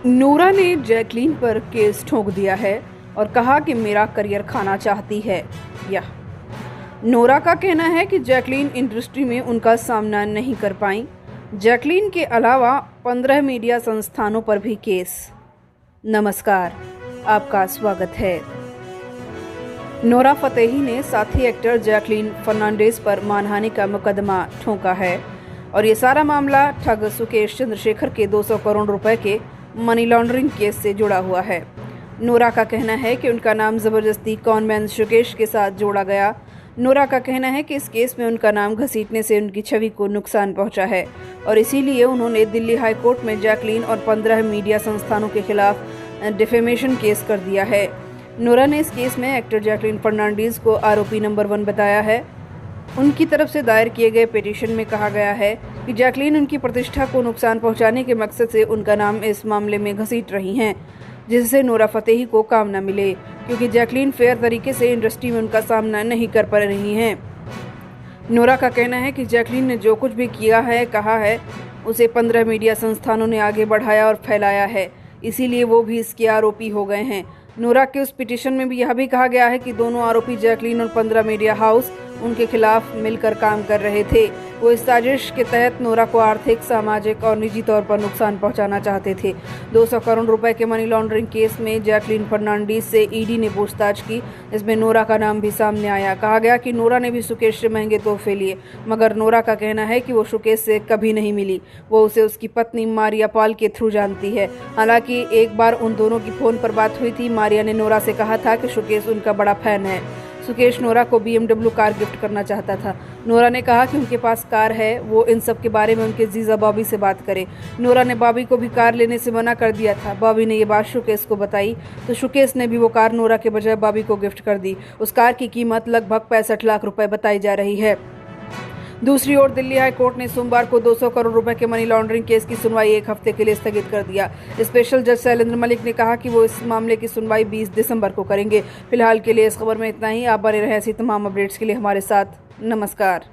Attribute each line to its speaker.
Speaker 1: नूरा ने जैकलीन पर केस ठोक दिया है और कहा कि मेरा करियर खाना चाहती है। यह नूरा का कहना है कि जैकलीन इंडस्ट्री में उनका सामना नहीं कर पाई। जैकलीन के अलावा 15 मीडिया संस्थानों पर भी केस। नमस्कार, आपका स्वागत है। नूरा फतेही ने साथी एक्टर जैकलीन फर्नांडिस पर मानहानि का मुकदमा ठोका है और ये सारा मामला ठग सुकेश चंद्रशेखर के 200 करोड़ रुपए के मनी लॉन्ड्रिंग केस से जुड़ा हुआ है। नूरा का कहना है कि उनका नाम जबरदस्ती कॉनमैन सुकेश के साथ जोड़ा गया। नूरा का कहना है कि इस केस में उनका नाम घसीटने से उनकी छवि को नुकसान पहुंचा है और इसीलिए उन्होंने दिल्ली हाई कोर्ट में जैकलीन और 15 मीडिया संस्थानों के खिलाफ डिफेमेशन केस कर दिया है। नूरा ने इस केस में एक्टर जैकलीन फर्नांडिस को आरोपी नंबर 1 बताया है। उनकी तरफ से दायर किए गए पिटीशन में कहा गया है कि जैकलीन उनकी प्रतिष्ठा को नुकसान पहुंचाने के मकसद से उनका नाम इस मामले में घसीट रही हैं, जिससे नूरा फतेही को काम न मिले, क्योंकि जैकलीन फेयर तरीके से इंडस्ट्री में उनका सामना नहीं कर पा रही हैं। नूरा का कहना है कि जैकलीन ने जो कुछ भी किया है, कहा है, उसे 15 मीडिया संस्थानों ने आगे बढ़ाया और फैलाया है, इसीलिए वो भी इसके आरोपी हो गए हैं। नूरा के उस पिटीशन में भी यह भी कहा गया है कि दोनों आरोपी जैकलीन और 15 मीडिया हाउस उनके खिलाफ मिलकर काम कर रहे थे। वो इस साजिश के तहत नूरा को आर्थिक, सामाजिक और निजी तौर पर नुकसान पहुंचाना चाहते थे। 200 करोड़ रुपए के मनी लॉन्ड्रिंग केस में जैकलीन फर्नांडिस से ईडी ने पूछताछ की। इसमें नूरा का नाम भी सामने आया। कहा गया कि नूरा ने भी सुकेश से महंगे तोहफे लिए, मगर नूरा का कहना है कि वो सुकेश से कभी नहीं मिली। वो उसे उसकी पत्नी मारिया पॉल के थ्रू जानती है। हालांकि एक बार उन दोनों की फोन पर बात हुई थी। मारिया ने नूरा से कहा था कि सुकेश उनका बड़ा फैन है। सुकेश नूरा को BMW कार गिफ्ट करना चाहता था। नूरा ने कहा कि उनके पास कार है, वो इन सब के बारे में उनके जीजा बॉबी से बात करे। नूरा ने बॉबी को भी कार लेने से मना कर दिया था। बॉबी ने ये बात सुकेश को बताई तो सुकेश ने भी वो कार नूरा के बजाय बॉबी को गिफ्ट कर दी। उस कार की कीमत लगभग 65 लाख रुपए बताई जा रही है। दूसरी ओर दिल्ली हाई कोर्ट ने सोमवार को 200 करोड़ रुपए के मनी लॉन्ड्रिंग केस की सुनवाई 1 हफ्ते के लिए स्थगित कर दिया। स्पेशल जज शैलेंद्र मलिक ने कहा कि वो इस मामले की सुनवाई 20 दिसंबर को करेंगे। फिलहाल के लिए इस खबर में इतना ही। आप बने रहें ऐसी तमाम अपडेट्स के लिए हमारे साथ। नमस्कार।